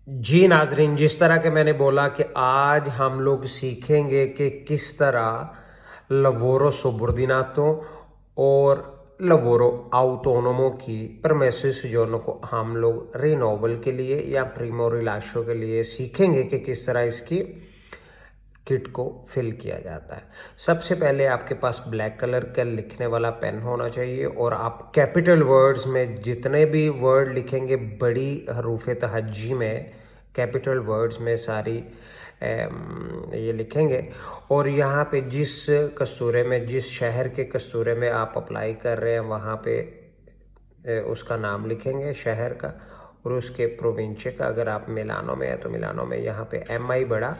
जी नाज़रीन, जिस तरह के मैंने बोला कि आज हम लोग सीखेंगे कि किस तरह लवोरो सुबोर्डिनातो और लवोरो ऑटोनोमो की परमेसिव सोजोर्नो को हम लोग रिनोवल के लिए या प्रीमो रिलाशो के लिए सीखेंगे कि किस तरह इसकी किट को फिल किया जाता है। सबसे पहले आपके पास ब्लैक कलर का लिखने वाला पेन होना चाहिए और आप कैपिटल वर्ड्स में जितने भी वर्ड लिखेंगे बड़ी हरूफ तहज्जी में कैपिटल वर्ड्स में सारी ये लिखेंगे। और यहाँ पे जिस कस्तूरे में, जिस शहर के कस्तूरे में आप अप्लाई कर रहे हैं वहाँ पे उसका नाम लिखेंगे शहर का, और उसके प्रोविंचे का। अगर आप मिलानो में है तो मिलानो में यहाँ पे MI बड़ा,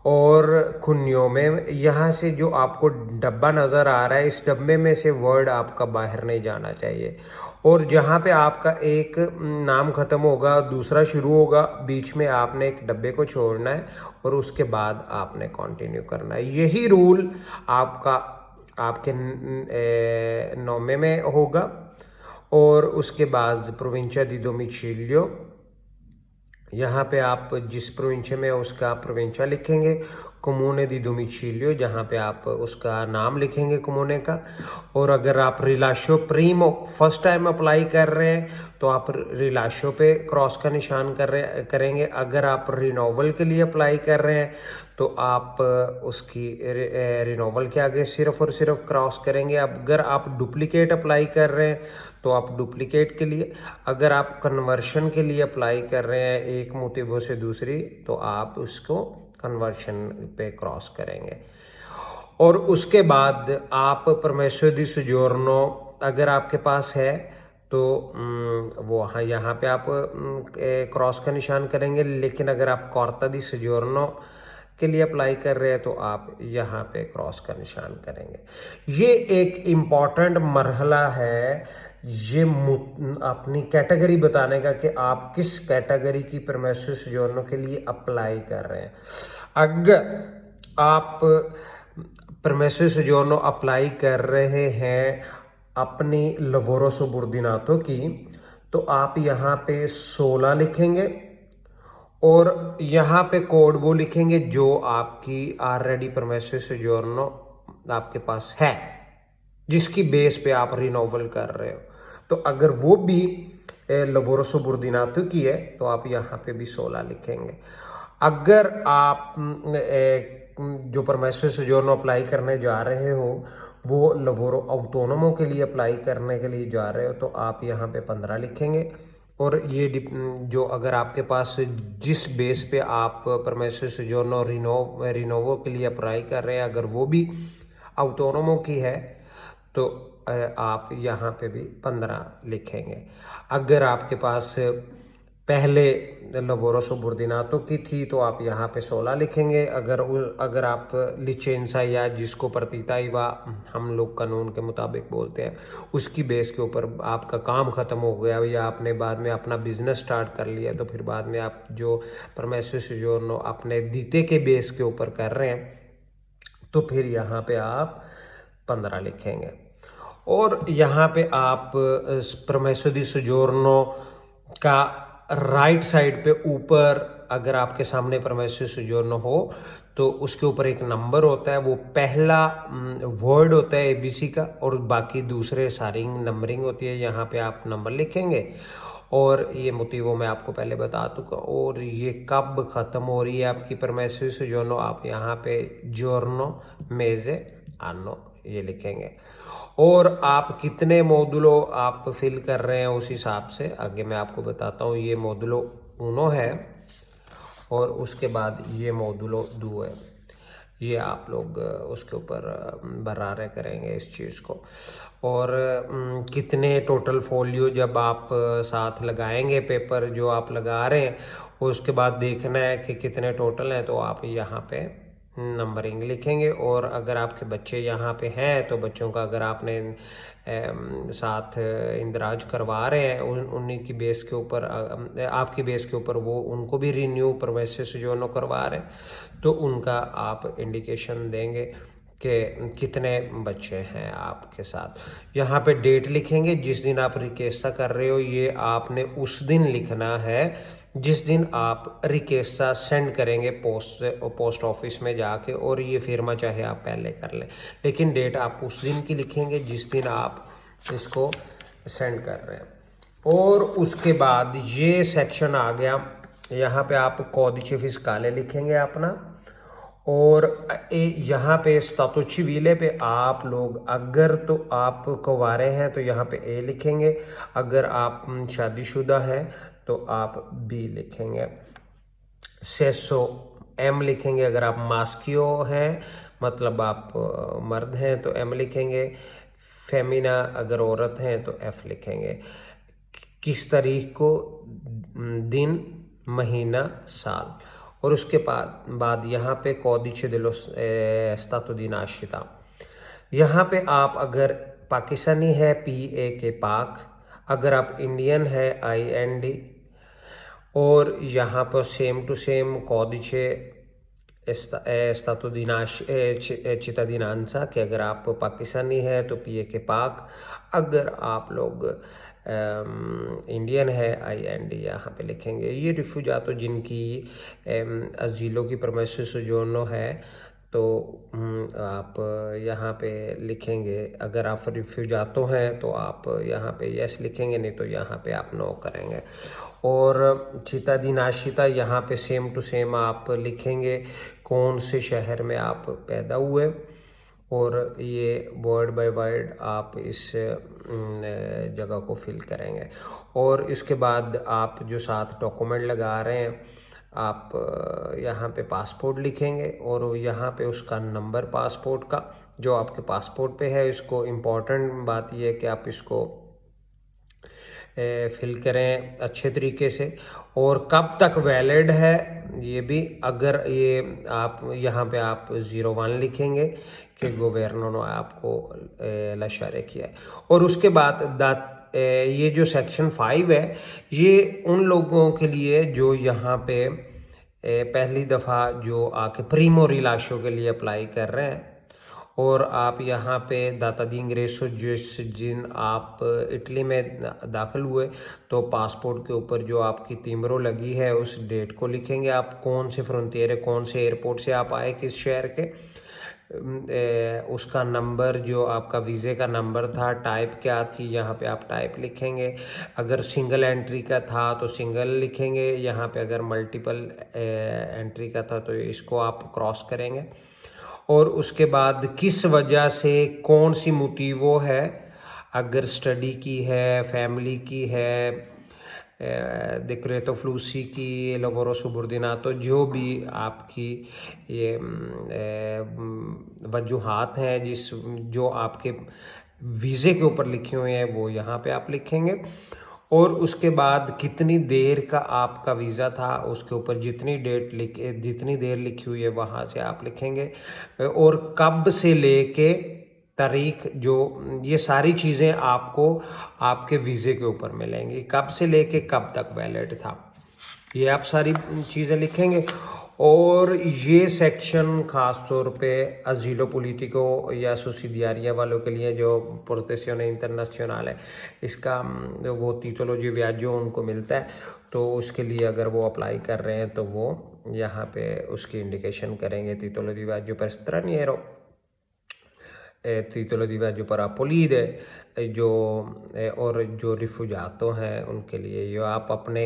और कुन्यो में यहाँ से जो आपको डब्बा नज़र आ रहा है इस डब्बे में से वर्ड आपका बाहर नहीं जाना चाहिए। और जहाँ पे आपका एक नाम ख़त्म होगा दूसरा शुरू होगा, बीच में आपने एक डब्बे को छोड़ना है और उसके बाद आपने कंटिन्यू करना है। यही रूल आपका आपके नौमे में होगा। और उसके बाद प्रोविंशिया दी डोमिचिलियो, यहाँ पे आप जिस प्रोविंशिया में उसका प्रोविंशिया लिखेंगे। कमूने दी डोमिचिलियो, जहाँ पे आप उसका नाम लिखेंगे कमूने का। और अगर आप रिलाशो प्रीमो फर्स्ट टाइम अप्लाई कर रहे हैं तो आप रिलाशो पे क्रॉस का निशान करेंगे। अगर आप रिनोवल के लिए अप्लाई कर रहे हैं तो आप उसकी रिनोवल के आगे सिर्फ और सिर्फ क्रॉस करेंगे। अगर आप डुप्लीकेट अप्लाई कर रहे हैं तो आप डुप्लीकेट के लिए, अगर आप कन्वर्शन के लिए अप्लाई कर रहे हैं एक मोटिवो से दूसरी तो आप उसको कन्वर्शन पे क्रॉस करेंगे। और उसके बाद आप परमेश्वर दी सुजोर्नो अगर आपके पास है तो वो हाँ यहाँ पे आप क्रॉस का निशान करेंगे। लेकिन अगर आप कॉर्ता दी सुजोर्नो के लिए अप्लाई कर रहे हैं तो आप यहाँ पे क्रॉस का निशान करेंगे। ये एक इम्पॉर्टेंट मरहला है, ये अपनी कैटेगरी बताने का कि आप किस कैटेगरी की परमेश्वर सोजोर्नो के लिए अप्लाई कर रहे हैं। अगर आप परमेश्वर सोजोर्नो अप्लाई कर रहे हैं अपनी लवोरो सुबोर्डिनातो की तो आप यहाँ पे 16 लिखेंगे और यहाँ पे कोड वो लिखेंगे जो आपकी ऑलरेडी परमेश्वर सोजोर्नो आपके पास है, जिसकी बेस पे आप रिनोवल कर रहे हो। तो अगर वो भी लवोरो सुबोर्डिनातो की है तो आप यहाँ पे भी 16 लिखेंगे। अगर आप जो परमेश्वर सोजोर्नो अप्लाई करने जा रहे हो वो लवोरो ऑटोनोमो के लिए अप्लाई करने के लिए जा रहे हो तो आप यहाँ पे 15 लिखेंगे। और ये जो अगर आपके पास जिस बेस पे आप परमेश्वर सोजोर्नो रिनोवो के लिए अप्लाई कर रहे हैं अगर वो भी ऑटोनोमो की है तो आप यहाँ पे भी 15 लिखेंगे। अगर आपके पास पहले लवोरो सुबोर्डिनातो की थी तो आप यहाँ पे 16 लिखेंगे। अगर आप लिचेंसा या जिसको प्रतीताइवा हम लोग कानून के मुताबिक बोलते हैं उसकी बेस के ऊपर आपका काम ख़त्म हो गया या आपने बाद में अपना बिजनेस स्टार्ट कर लिया तो फिर बाद में आप जो परमेश्वर सोजोर्नो अपने दीते के बेस के ऊपर कर रहे हैं तो फिर यहाँ पे आप 15 लिखेंगे। और यहाँ पे आप परमेश्वर दी सोजोर्नो का राइट साइड पे ऊपर अगर आपके सामने परमेश्वर सोजोर्नो हो तो उसके ऊपर एक नंबर होता है, वो पहला वर्ड होता है ABC का और बाकी दूसरे सारी नंबरिंग होती है। यहाँ पे आप नंबर लिखेंगे और ये मोटिवो मैं आपको पहले बता चुका। और ये कब ख़त्म हो रही है आपकी परमेश्वर सोजोर्नो, आप यहाँ पे जोर्नो मेजे आनो ये लिखेंगे। और आप कितने मोडुलो आप फिल कर रहे हैं उस हिसाब से आगे मैं आपको बताता हूँ। ये मोडुलो 1 है और उसके बाद ये मोडुलो 2 है। ये आप लोग उसके ऊपर बरारे करेंगे इस चीज़ को। और कितने टोटल फोलियो जब आप साथ लगाएंगे पेपर जो आप लगा रहे हैं उसके बाद देखना है कि कितने टोटल हैं तो आप यहाँ पे नंबरिंग लिखेंगे। और अगर आपके बच्चे यहाँ पे हैं तो बच्चों का अगर आपने साथ इंदराज करवा रहे हैं उन्हीं की बेस के ऊपर आपकी बेस के ऊपर वो उनको भी रिन्यू परमेश्वर सोजोर्नो करवा रहे हैं तो उनका आप इंडिकेशन देंगे कि कितने बच्चे हैं आपके साथ। यहाँ पे डेट लिखेंगे, जिस दिन आप रिक्वेस्ट कर रहे हो ये आपने उस दिन लिखना है जिस दिन आप रिक्वेस्ट सेंड करेंगे पोस्ट ऑफिस में जाके, और ये फिरमा चाहे आप पहले कर लें, लेकिन डेट आप उस दिन की लिखेंगे जिस दिन आप इसको सेंड कर रहे हैं। और उसके बाद ये सेक्शन आ गया, यहाँ पे आप कॉडिce फिस्काले लिखेंगे अपना, और यहाँ पे स्टाटस civiले पे आप लोग अगर तो आप कुंवारे हैं तो यहाँ पे ए लिखेंगे, अगर आप शादीशुदा हैं तो आप बी लिखेंगे। सेसो एम लिखेंगे, अगर आप मास्कियो हैं मतलब आप मर्द हैं तो एम लिखेंगे। फेमिना अगर औरत हैं तो एफ लिखेंगे। किस तारीख को, दिन, महीना, साल। और उसके बाद यहाँ पे कॉडिce dello Stato di nascita, यहाँ पे आप अगर पाकिस्तानी है PA पाक, अगर आप इंडियन है IND, और यहाँ पर सेम टू सेम कॉडिce Stato di cittadinanza, कि अगर आप पाकिस्तानी है तो PA पाक, अगर आप लोग इंडियन है IND यहाँ पे लिखेंगे। ये रिफ्यूजातो जिनकी अजीलो की परमिशन सोजोर्नो है तो आप यहाँ पे लिखेंगे, अगर आप रिफ्यूजातो हैं तो आप यहाँ पे यस लिखेंगे, नहीं तो यहाँ पे आप नो करेंगे। और cittadinanza यहाँ पे सेम टू सेम आप लिखेंगे कौन से शहर में आप पैदा हुए, और ये वर्ड बाय वर्ड आप इस जगह को फिल करेंगे। और इसके बाद आप जो साथ डॉक्यूमेंट लगा रहे हैं आप यहाँ पे पासपोर्ट लिखेंगे, और यहाँ पे उसका नंबर पासपोर्ट का जो आपके पासपोर्ट पे है, इसको इम्पोर्टेंट बात यह है कि आप इसको फिल करें अच्छे तरीके से, और कब तक वैलिड है ये भी, अगर ये आप यहाँ पे आप 01 लिखेंगे कि गवर्नर ने आपको लशारे किया है। और उसके बाद ये जो सेक्शन 5 है ये उन लोगों के लिए जो यहाँ पे पहली दफ़ा जो आके प्रीमो रिलाशो के लिए अप्लाई कर रहे हैं, और आप यहाँ पे दाता दी इंग्रेसो जिस दिन आप इटली में दाखिल हुए तो पासपोर्ट के ऊपर जो आपकी तिम्रो लगी है उस डेट को लिखेंगे, आप कौन से फ्रंटियर कौन से एयरपोर्ट से आप आए किस शहर के, उसका नंबर जो आपका वीज़े का नंबर था, टाइप क्या थी यहाँ पे आप टाइप लिखेंगे। अगर सिंगल एंट्री का था तो सिंगल लिखेंगे, यहाँ पे अगर मल्टीपल एंट्री का था तो इसको आप क्रॉस करेंगे। और उसके बाद किस वजह से कौन सी मोटिवो है, अगर स्टडी की है, फैमिली की है, डिक्रेटो फ्लूसी की, लवोरो सुबुर्दिनातो, जो भी आपकी ये वजूहात हैं जिस जो आपके वीज़े के ऊपर लिखे हुए हैं वो यहाँ पे आप लिखेंगे। और उसके बाद कितनी देर का आपका वीज़ा था उसके ऊपर जितनी देर लिखी हुई है वहाँ से आप लिखेंगे, और कब से लेके तारीख, जो ये सारी चीज़ें आपको आपके वीज़े के ऊपर मिलेंगी, कब से लेके कब तक वैलिड था, ये आप सारी चीज़ें लिखेंगे। और ये सेक्शन ख़ास तौर पे अजीलो पॉलिटिको या सुसिडियारिया वालों के लिए जो प्रोटेक्शन इंटरनेशनल है, इसका वो टीटलो दी विaggio उनको मिलता है, तो उसके लिए अगर वो अप्लाई कर रहे हैं तो वो यहाँ पे उसकी इंडिकेशन करेंगे टीटलो दी विaggio per straniero, titolo di viaggio per apolide, जो और जो रिफ्यूजातो हैं उनके लिए जो आप अपने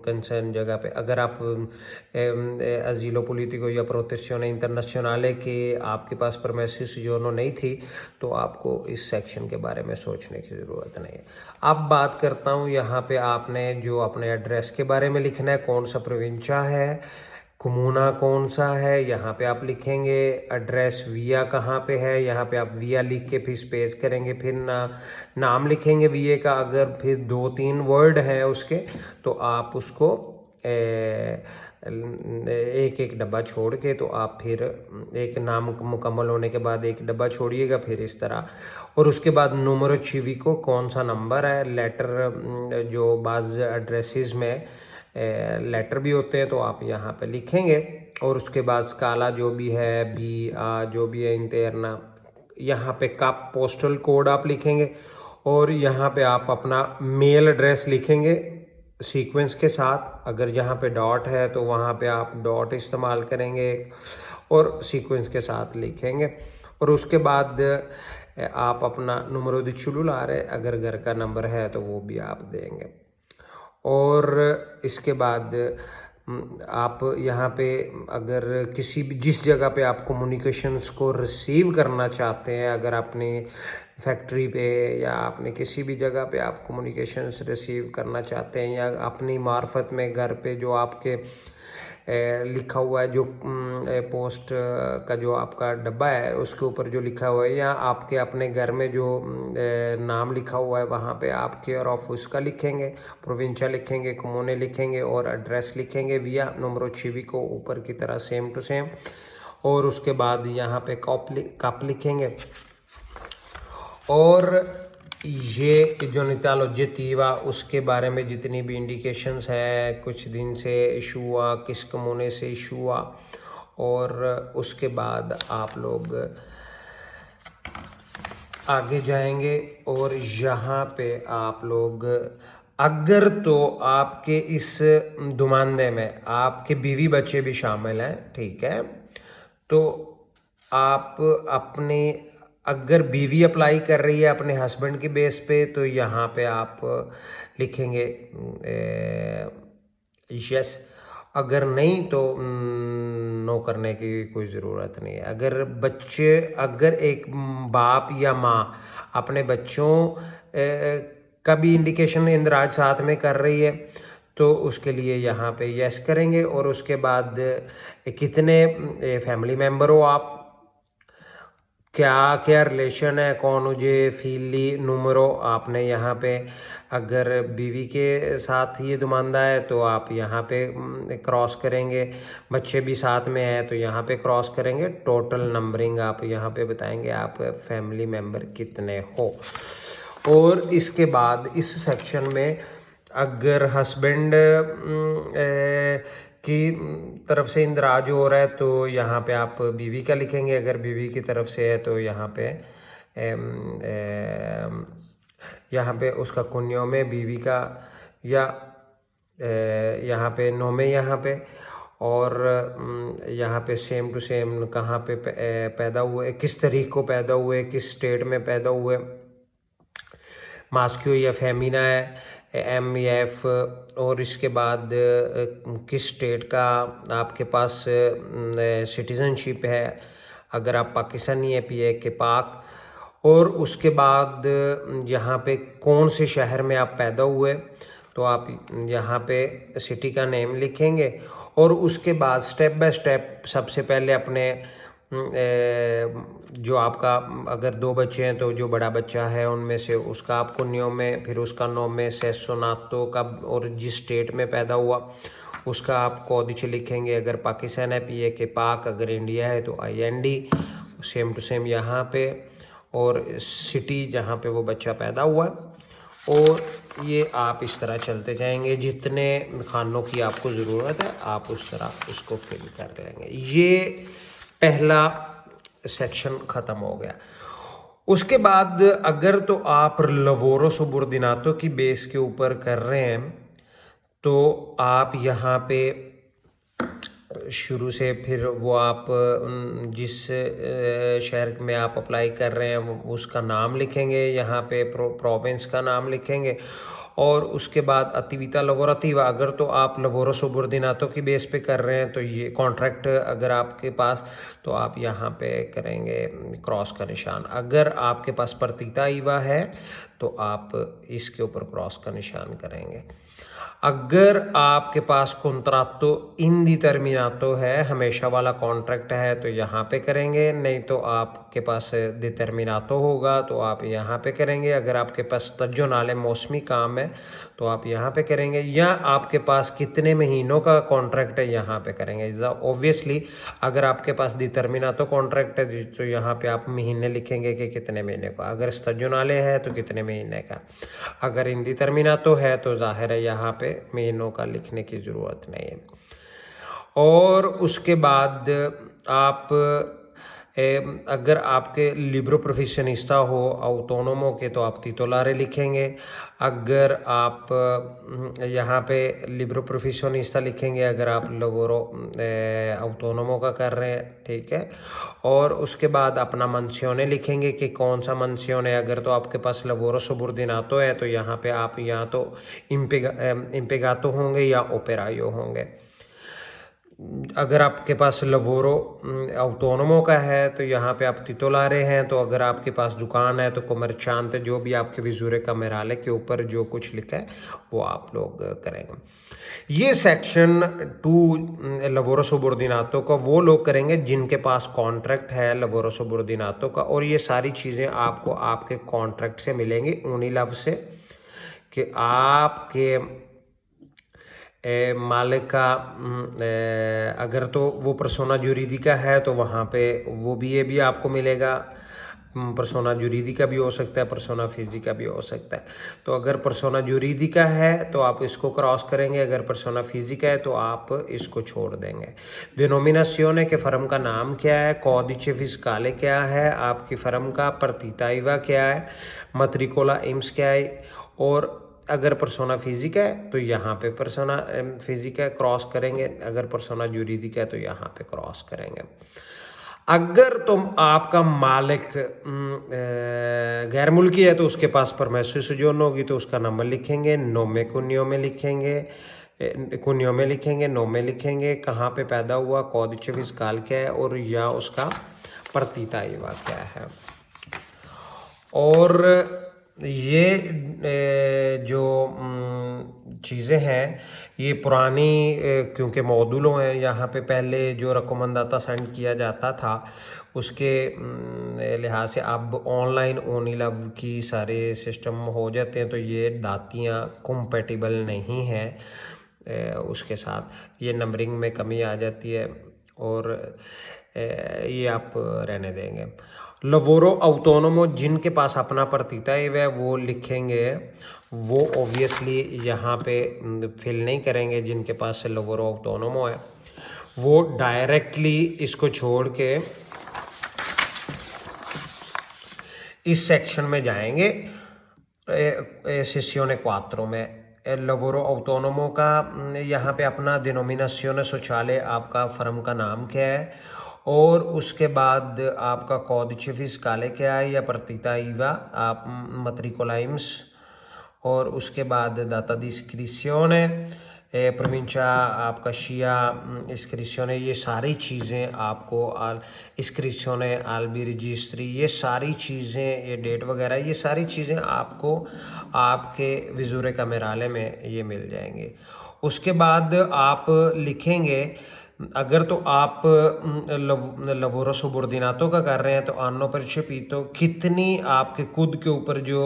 कंसर्न जगह पे, अगर आप अजीलो पॉलिटिको या प्रोटेक्शन इंटरनेशनल के आपके पास परमिशन सोजोर्नो नहीं थी तो आपको इस सेक्शन के बारे में सोचने की ज़रूरत नहीं है। अब बात करता हूँ यहाँ पे आपने जो अपने एड्रेस के बारे में लिखना है, कौन सा प्रोविंचा है, कमूना कौन सा है, यहाँ पे आप लिखेंगे। एड्रेस विया कहाँ पे है, यहाँ पे आप विया लिख के फिर स्पेस करेंगे, फिर नाम लिखेंगे विए का, अगर फिर 2-3 वर्ड है उसके तो आप उसको एक एक डब्बा छोड़ के, तो आप फिर एक नाम मुकम्मल होने के बाद एक डब्बा छोड़िएगा, फिर इस तरह। और उसके बाद नंबर चिविको कौन सा नंबर है, लेटर जो बाज़ एड्रेसेस में लेटर भी होते हैं, तो आप यहाँ पे लिखेंगे। और उसके बाद स्काला जो भी है, बी जो भी है इंटरना, यहाँ पे का पोस्टल कोड आप लिखेंगे और यहाँ पे आप अपना मेल एड्रेस लिखेंगे सीक्वेंस के साथ। अगर जहाँ पे डॉट है तो वहाँ पे आप डॉट इस्तेमाल करेंगे और सीक्वेंस के साथ लिखेंगे। और उसके बाद आप अपना नंबर द चुलुलार है, अगर घर का नंबर है तो वो भी आप देंगे। और इसके बाद आप यहाँ पे अगर किसी भी जिस जगह पे आप कम्युनिकेशंस को रिसीव करना चाहते हैं, अगर अपने फैक्ट्री पे या आपने किसी भी जगह पे आप कम्युनिकेशंस रिसीव करना चाहते हैं, या अपनी मार्फत में घर पे जो आपके लिखा हुआ है, जो पोस्ट का जो आपका डब्बा है उसके ऊपर जो लिखा हुआ है, या आपके अपने घर में जो नाम लिखा हुआ है वहाँ पे आप केयर ऑफ उसका लिखेंगे, प्रोविंशिया लिखेंगे, कमोने लिखेंगे और एड्रेस लिखेंगे विया नंबर चिवी को ऊपर की तरह सेम टू सेम। और उसके बाद यहाँ पे कप लिखेंगे। और ये जो नितालोजे तीवा उसके बारे में जितनी भी इंडिकेशंस है, कुछ दिन से इशू हुआ, किस कमोने से इशू हुआ, और उसके बाद आप लोग आगे जाएंगे। और यहाँ पे आप लोग अगर तो आपके इस दुमानदे में आपके बीवी बच्चे भी शामिल हैं, ठीक है, तो आप अपने अगर बीवी अप्लाई कर रही है अपने हस्बैंड की बेस पे तो यहाँ पे आप लिखेंगे यस। अगर नहीं तो नो करने की कोई ज़रूरत नहीं है। अगर बच्चे अगर एक बाप या माँ अपने बच्चों का भी इंडिकेशन इंद्राज साथ में कर रही है तो उसके लिए यहाँ पे यस करेंगे। और उसके बाद कितने फैमिली मेम्बर हो आप, क्या क्या रिलेशन है, कौन मुझे फीली नूमरो, आपने यहाँ पे अगर बीवी के साथ ये दुमानदा है तो आप यहाँ पे क्रॉस करेंगे, बच्चे भी साथ में है तो यहाँ पे क्रॉस करेंगे, टोटल नंबरिंग आप यहाँ पे बताएंगे आप फैमिली मेम्बर कितने हो। और इसके बाद इस सेक्शन में अगर हस्बैंड की तरफ से इंदराज हो रहा है तो यहाँ पे आप बीवी का लिखेंगे, अगर बीवी की तरफ से है तो यहाँ पे उसका कुन्यों में बीवी का, या यहाँ पे नो में यहाँ पे। और यहाँ पे सेम टू सेम कहाँ पे पैदा हुए, किस तारीख को पैदा हुए, किस स्टेट में पैदा हुए, मास्क्यू या फेमिना है, एम या एफ। और इसके बाद किस स्टेट का आपके पास सिटीज़नशिप है, अगर आप पाकिस्तानी है पीए के पाक। और उसके बाद यहाँ पे कौन से शहर में आप पैदा हुए तो आप यहाँ पे सिटी का नेम लिखेंगे। और उसके बाद स्टेप बाय स्टेप सबसे पहले अपने जो आपका अगर 2 बच्चे हैं तो जो बड़ा बच्चा है उनमें से उसका आपको न्यो में, फिर उसका नो में सेसोनातो का, और जिस स्टेट में पैदा हुआ उसका आप कोदिच लिखेंगे। अगर पाकिस्तान है पीए के पाक, अगर इंडिया है तो IND सेम टू सेम यहाँ पे, और सिटी जहाँ पे वो बच्चा पैदा हुआ है। और ये आप इस तरह चलते जाएंगे, जितने खानों की आपको ज़रूरत है आप उस तरह उसको फिल कर लेंगे। ये पहला सेक्शन ख़त्म हो गया। उसके बाद अगर तो आप लवोरो सुबुर्दिनातो की बेस के ऊपर कर रहे हैं तो आप यहाँ पे शुरू से फिर वो आप जिस शहर में आप अप्लाई कर रहे हैं उसका नाम लिखेंगे, यहाँ पे प्रोविंस का नाम लिखेंगे। और उसके बाद अतिविता लवोरातिवा, अगर तो आप लवोरो सुबुर्दिनातो की बेस पे कर रहे हैं तो ये कॉन्ट्रैक्ट अगर आपके पास तो आप यहाँ पे करेंगे क्रॉस का निशान। अगर आपके पास प्रतीता ईवा है तो आप इसके ऊपर क्रॉस का निशान करेंगे। अगर आपके पास कॉन्ट्रातो इंडिटर्मिनातो है, हमेशा वाला कॉन्ट्रैक्ट है तो यहाँ पे करेंगे, नहीं तो आपके पास डिटर्मिनातो होगा तो आप यहाँ पे करेंगे। अगर आपके पास तज्जोनाले मौसमी काम है तो आप यहाँ पे करेंगे, या आपके पास कितने महीनों का कॉन्ट्रैक्ट है यहाँ पे करेंगे। ऑब्वियसली अगर आपके पास डिटर्मिनातो कॉन्ट्रैक्ट है तो यहाँ पे आप महीने लिखेंगे कि कितने महीने का, अगर तज्जोनाले है तो कितने महीने का, अगर इंडिटर्मिनातो है तो जाहिर है यहाँ पे पे महीनों का लिखने की ज़रूरत नहीं है। और उसके बाद आप अगर आपके लिब्रो प्रोफेशनिस्ता हो ऑटोनोमो के तो आप titolare लिखेंगे। अगर आप यहाँ पे लिब्रो प्रोफेशनिस्ता लिखेंगे अगर आप लवोरो ऑटोनोमो का कर रहे हैं, ठीक है। और उसके बाद अपना मंसियोने लिखेंगे कि कौन सा मंसियोने, अगर तो आपके पास लवोरो सबोर्डिनातो है तो यहाँ पे आप या तो इम्पेगातो होंगे या ओपेरायो होंगे। अगर आपके पास लवोरो ऑटोनोमो का है तो यहाँ पे आप titolare हैं। तो अगर आपके पास दुकान है तो कमर्चांत, जो भी आपके विजूरे कामेराले के ऊपर जो कुछ लिखा है वो आप लोग करेंगे। ये सेक्शन 2 लवोरो सबोर्डिनातो का वो लोग करेंगे जिनके पास कॉन्ट्रैक्ट है लवोरो सबोर्डिनातो का, और ये सारी चीज़ें आपको आपके कॉन्ट्रैक्ट से मिलेंगी UNILAV से, कि आपके मालिक का अगर तो वो पर्सोना जुरीदिका है तो वहाँ पे वो भी ये भी आपको मिलेगा। पर्सोना जुरीदिका भी हो सकता है, पर्सोना फिजिका भी हो सकता है। तो अगर पर्सोना जुरीदिका है तो आप इसको क्रॉस करेंगे, अगर पर्सोना फिजिका है तो आप इसको छोड़ देंगे। डिनोमिनासियोने के फर्म का नाम क्या है, कॉडिचे फिस्काले क्या है, आपकी फर्म का पर्तिताइवा क्या है, मत्रिकोला इम्स क्या है। और अगर पर्सोना फिजिका है तो यहाँ पे पर्सोना फिजिका क्रॉस करेंगे, अगर पर्सोना जुरीदिका है तो यहाँ पे क्रॉस करेंगे। अगर तुम आपका मालिक गैर मुल्की है तो उसके पास परमेसो सुजोन होगी तो उसका नंबर लिखेंगे, नोमे कुनियो में लिखेंगे, कुनियो में लिखेंगे, नोमे लिखेंगे, कहाँ पे पैदा हुआ, कॉडिचे फिस्काल क्या है, और या उसका पर्तिताइवा क्या है। और ये जो चीज़ें हैं ये पुरानी क्योंकि मॉड्यूलों हैं, यहाँ पे पहले जो रकमंदाता सेंड किया जाता था उसके लिहाज से अब ऑनलाइन UNILAV की सारे सिस्टम हो जाते हैं, तो ये दातियाँ कंपैटिबल नहीं हैं उसके साथ, ये नंबरिंग में कमी आ जाती है और ये आप रहने देंगे। लवोरो ऑटोनोमो जिनके पास अपना पर्तिताइव है वो लिखेंगे, वो ऑब्वियसली यहाँ पे फिल नहीं करेंगे। जिनके पास लवोरो ऑटोनोमो है वो डायरेक्टली इसको छोड़ के इस सेक्शन में जाएंगे, सेसियोने क्वात्रो में। लवोरो ऑटोनोमो का यहाँ पे अपना डिनोमिनासियोने सोशियाले आपका फर्म का नाम क्या है, और उसके बाद आपका कॉडिचे फिस्काले क्या है या पर्तिताइवा आप मत्रिकोला इम्स, और उसके बाद दाता दी इस्क्रिसियोने प्रोविंचा आपका शिया इस्क्रिसियोने, ये सारी चीज़ें आपको इस्क्रिसियोने आल्बी रजिस्ट्री, ये सारी चीज़ें, ये डेट वगैरह, ये सारी चीज़ें आपको आपके विजूरे कामेराले में ये मिल जाएंगे। उसके बाद आप लिखेंगे, अगर तो आप लवोरो सबोर्डिनातो का कर रहे हैं तो आनो परसेपितो कितनी आपके खुद के ऊपर जो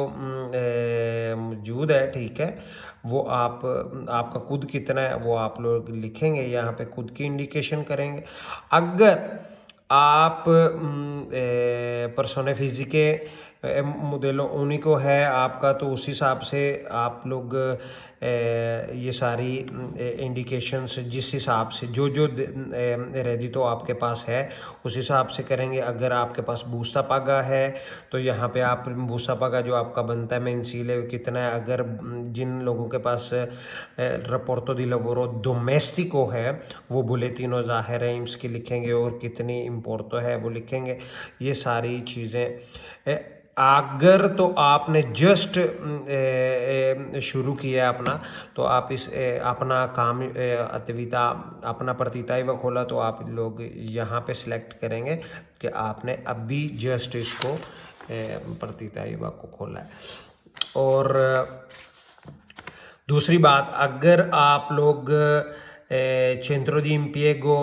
मौजूद है, ठीक है, वो आपका खुद कितना है वो आप लोग लिखेंगे, यहाँ पे खुद की इंडिकेशन करेंगे। अगर आप पर्सोने फिजिके मोडेलो उनिको है आपका तो उस हिसाब से आप लोग ये सारी इंडिकेशंस जिस हिसाब से जो रेडितो आपके पास है उस हिसाब से करेंगे। अगर आपके पास बूस्ता पागा है तो यहाँ पे आप बूस्ता पागा जो आपका बनता है मेंसिले कितना है। अगर जिन लोगों के पास रपोर्टो दी लवोरो डोमेस्टिको है वो बुलेटिनो ज़ाहिर है इम्स की लिखेंगे, और कितनी इम्पोर्टो है वो लिखेंगे। ये सारी चीज़ें अगर तो आपने जस्ट शुरू किया अपना तो आप इस अपना काम अतिविता अपना पर्तिताइवा खोला तो आप लोग यहाँ पे सिलेक्ट करेंगे कि आपने अभी जस्ट इसको पर्तिताइवा को खोला है। और दूसरी बात, अगर आप लोग centro di impiego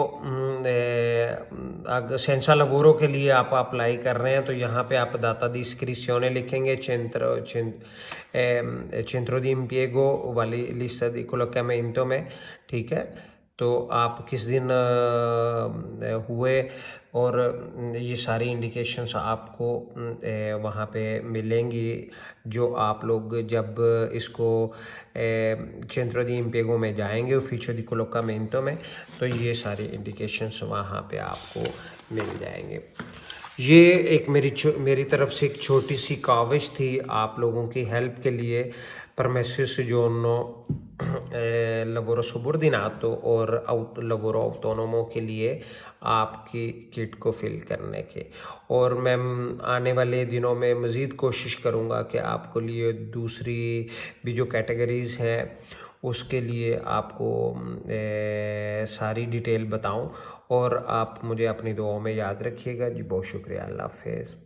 सेंसा लवोरो के लिए आप अप्लाई कर रहे हैं तो यहाँ पे आप दाता दी इस्क्रिसियोने लिखेंगे, centro di impiego वाली लिस्ट दी कोलोकियामेंटो में, ठीक है। तो आप किस दिन हुए, और ये सारी इंडिकेशंस आपको वहाँ पे मिलेंगी, जो आप लोग जब इसको centro di impiego में जाएंगे, ufficio di collocamento में, तो ये सारी इंडिकेशंस वहाँ पे आपको मिल जाएंगे। ये एक मेरी तरफ से एक छोटी सी काविश थी आप लोगों की हेल्प के लिए, permesso soggiorno lavoro subordinato और lavoro autonomo के लिए आपकी किट को फिल करने के। और मैं आने वाले दिनों में मज़ीद कोशिश करूँगा कि आपको लिए दूसरी भी जो कैटेगरीज़ हैं उसके लिए आपको सारी डिटेल बताऊं, और आप मुझे अपनी दुआओं में याद रखिएगा जी। बहुत शुक्रिया। अल्लाह हाफ़िज़।